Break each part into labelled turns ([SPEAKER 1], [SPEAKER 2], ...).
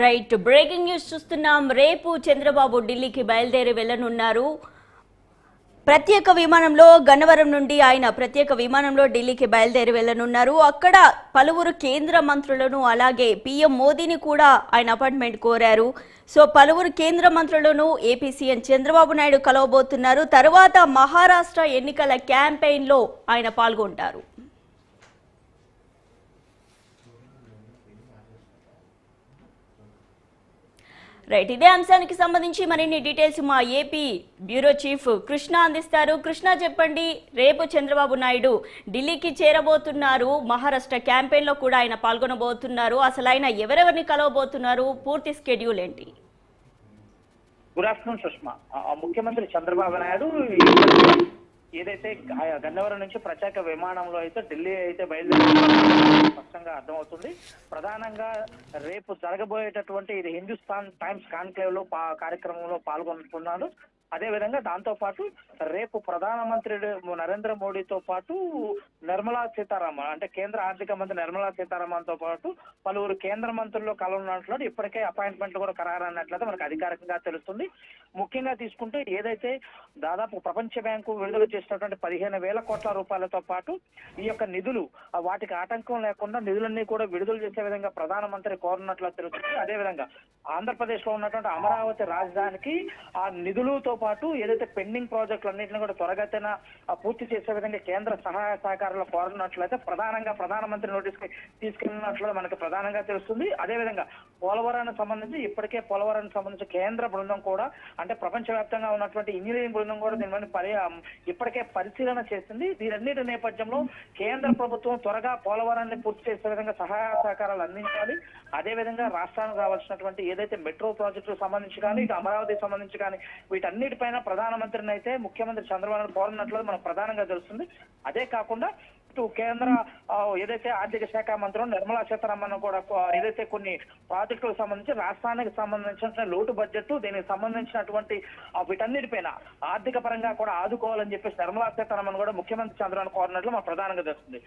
[SPEAKER 1] Right breaking news చూస్తున్నాం. రేపు చంద్రబాబు ఢిల్లీకి బయలుదేరి వెళ్లనున్నారు. ప్రత్యేక విమానంలో గన్నవరం నుండి ఆయన ప్రత్యేక విమానంలో ఢిల్లీకి బయలుదేరి వెళ్లనున్నారు. అక్కడ పలువురు కేంద్ర మంత్రులను అలాగే పీఎం మోదీని కూడా ఆయన అపాయింట్మెంట్ కోరారు. సో పలువురు కేంద్ర మంత్రులను ఏపీ సీఎం చంద్రబాబు నాయుడు కలవబోతున్నారు. తర్వాత మహారాష్ట్ర ఎన్నికల క్యాంపెయిన్ లో ఆయన పాల్గొంటారు. రైట్, ఇదే అంశానికి సంబంధించి మరిన్ని డీటెయిల్స్ మా ఏపీ బ్యూరో చీఫ్ కృష్ణ అందిస్తారు. కృష్ణ, చెప్పండి, రేపు చంద్రబాబు నాయుడు ఢిల్లీకి చేరబోతున్నారు. మహారాష్ట్ర క్యాంపెయిన్ లో కూడా ఆయన పాల్గొనబోతున్నారు. అసలు ఆయన ఎవరెవరిని కలవబోతున్నారు? పూర్తి స్కెడ్యూల్ ఏంటి?
[SPEAKER 2] Good afternoon Sushma. ముఖ్యమంత్రి చంద్రబాబు నాయుడు ఏదైతే గన్నవరం నుంచి ప్రత్యేక విమానంలో అయితే ఢిల్లీ అయితే బయలుదేరి స్పష్టంగా అర్థమవుతుంది. ప్రధానంగా రేపు జరగబోయేటటువంటి ఇది హిందుస్థాన్ టైమ్స్ కాన్క్లేవ్ లో కార్యక్రమంలో పాల్గొంటున్నాడు. అదేవిధంగా దాంతో పాటు రేపు ప్రధానమంత్రి నరేంద్ర మోడీతో పాటు నిర్మలా సీతారామన్ అంటే కేంద్ర ఆర్థిక మంత్రి నిర్మలా సీతారామన్ తో పాటు పలువురు కేంద్ర మంత్రుల్లో కలవనున్నట్లు ఇప్పటికే అపాయింట్మెంట్లు కూడా ఖరారన్నట్లయితే మనకు అధికారికంగా తెలుస్తుంది. ముఖ్యంగా తీసుకుంటే ఏదైతే దాదాపు ప్రపంచ బ్యాంకు విడుదల చేసినటువంటి 15,000 కోట్ల రూపాయలతో పాటు ఈ యొక్క నిధులు వాటికి ఆటంకం లేకుండా నిధులన్నీ కూడా విడుదల చేసే విధంగా ప్రధానమంత్రి కోరున్నట్లు తెలుస్తుంది. అదేవిధంగా ఆంధ్రప్రదేశ్ లో ఉన్నటువంటి అమరావతి రాజధానికి ఆ నిధులతో పాటు ఏదైతే పెండింగ్ ప్రాజెక్టులు అన్నింటినీ కూడా త్వరగతిన పూర్తి చేసే విధంగా కేంద్ర సహాయ సహకారాలు కోరున్నట్లయితే ప్రధానంగా ప్రధానమంత్రి నోటీస్ కి తీసుకెళ్లినట్లు మనకు ప్రధానంగా తెలుస్తుంది. అదేవిధంగా పోలవరానికి సంబంధించి ఇప్పటికే పోలవరానికి సంబంధించి కేంద్ర బృందం కూడా అంటే ప్రపంచవ్యాప్తంగా ఉన్నటువంటి ఇంజనీరింగ్ బృందం కూడా దీని ఇప్పటికే పరిశీలన చేసింది. దీనన్నిటి నేపథ్యంలో కేంద్ర ప్రభుత్వం త్వరగా పోలవరాన్ని పూర్తి చేసే విధంగా సహాయ సహకారాలు అందించాలి. అదేవిధంగా రాష్ట్రానికి రావాల్సినటువంటి ఏదైతే మెట్రో ప్రాజెక్టులకు సంబంధించి కానీ ఇటు అమరావతికి సంబంధించి కానీ వీటన్నిటిపైన ప్రధానమంత్రిని అయితే ముఖ్యమంత్రి చంద్రబాబు నాయుడు కోరున్నట్లు మనకు ప్రధానంగా తెలుస్తుంది. అదే కాకుండా కేంద్ర ఏదైతే ఆర్థిక శాఖ మంత్రి నిర్మలా సీతారామన్ కూడా ఏదైతే కొన్ని ప్రాజెక్టులకు సంబంధించి రాష్ట్రానికి సంబంధించిన లోటు బడ్జెట్ దీనికి సంబంధించినటువంటి వీటన్నిటిపైన ఆర్థిక పరంగా కూడా ఆదుకోవాలని చెప్పేసి నిర్మలా సీతారామన్ కూడా ముఖ్యమంత్రి చంద్రబాబు కోరినట్లు మనకు ప్రధానంగా తెలుస్తుంది.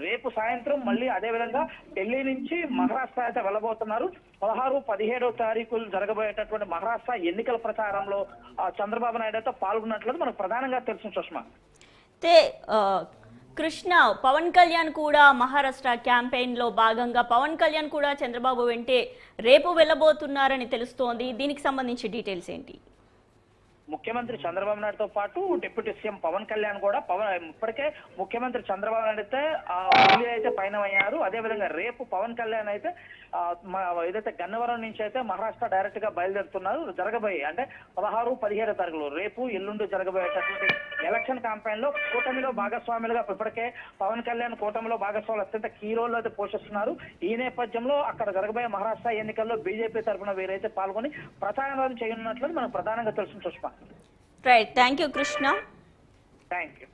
[SPEAKER 2] రేపు సాయంత్రం మళ్ళీ అదేవిధంగా ఢిల్లీ నుంచి మహారాష్ట్ర అయితే వెళ్ళబోతున్నారు. 16, 17 తారీఖులు జరగబోయేటటువంటి మహారాష్ట్ర ఎన్నికల ప్రచారంలో చంద్రబాబు నాయుడు అయితే పాల్గొన్నట్లు మనకు ప్రధానంగా తెలుసు సుష్మా.
[SPEAKER 1] కృష్ణ, పవన్ కళ్యాణ్ కూడా మహారాష్ట్ర క్యాంపెయిన్ లో భాగంగా పవన్ కళ్యాణ్ కూడా చంద్రబాబు వెంటే రేపు వెళ్ళబోతున్నారని తెలుస్తోంది. దీనికి సంబంధించి డీటెయిల్స్ ఏంటి?
[SPEAKER 2] ముఖ్యమంత్రి చంద్రబాబు నాయుడుతో పాటు డిప్యూటీ సీఎం పవన్ కళ్యాణ్ కూడా ఇప్పటికే ముఖ్యమంత్రి చంద్రబాబు నాయుడు అయితే ఢిల్లీ అయితే పయనమయ్యారు. అదేవిధంగా రేపు పవన్ కళ్యాణ్ అయితే ఏదైతే గన్నవరం నుంచి అయితే మహారాష్ట్ర డైరెక్ట్ గా బయలుదేరుతున్నారు. జరగబోయే అంటే 16, 17 తారీఖులు రేపు ఎల్లుండి జరగబోయేటటువంటి ఎలక్షన్ క్యాంపెయిన్ లో కూటమిలో భాగస్వాములుగా ఇప్పటికే పవన్ కళ్యాణ్ కూటమిలో భాగస్వాములు అత్యంత కీ రోల్ అయితే పోషిస్తున్నారు. ఈ నేపథ్యంలో అక్కడ జరగబోయే మహారాష్ట్ర ఎన్నికల్లో బీజేపీ తరఫున వీరైతే పాల్గొని ప్రచారం చేయనున్నట్లు మనకు ప్రధానంగా తెలుసు Sushma.
[SPEAKER 1] Right, thank you Krishna.
[SPEAKER 2] Thank you.